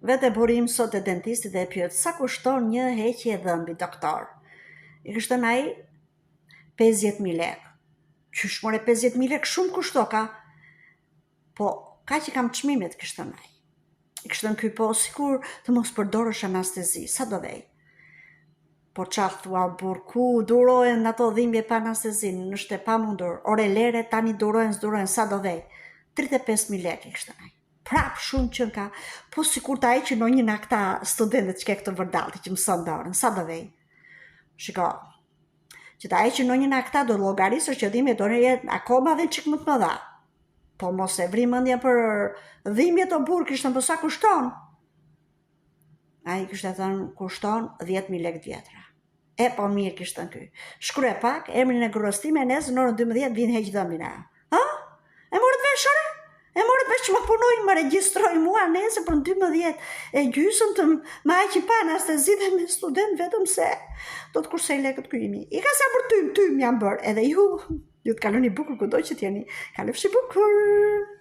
Vete burim sot e dentisti dhe e pyet, sa kushton një heqje dhëmbi, doktor? I kishte thënë ai 50.000 lekë. Qysh more 50.000 lekë, shumë kushto ka. Po, ka që kam çmimet, kishte thënë ai. I kishte thënë ky, po sikur të mos përdorësh anestezi, sa do vej? Po qa thua burr, ku durohen ato dhimbje pa anestezi, është e pamundur. Ore lere, tani durohen, sa do vej? 35.000 lekë, kishte thënë ai. Prap shumë që ka, po sikur ta e që në një nga këta studentët që ke këtë vërdalti që mëson dorën, sa do vej? Shiko, që ta e që në një nga këta do llogarisësh që dhimbjet do jetë akoma dhe çik më të mëdha. Po mos e vri mendja për dhimbjet o burr, kishte thënë po sa kushton? Ai kishte thënë kushton 10.000 lekë vjetra. E po mirë, kishte thënë ky. Shkruaj pak emrin e gruas time, nesër në orën 12 vin heq dhëmbin ajo. Ha? E morët vesh ore? E morët vesh që më punoj, më regjistroj mua nesër për 12 e gjysëm të më aqi pa anestezi dhe me student vetëm se do të kursej lekët kryimi. I ka sa për tym jam bërë, edhe ju të kaloni bukur kudo që t'jeni. Kalofshi bukur!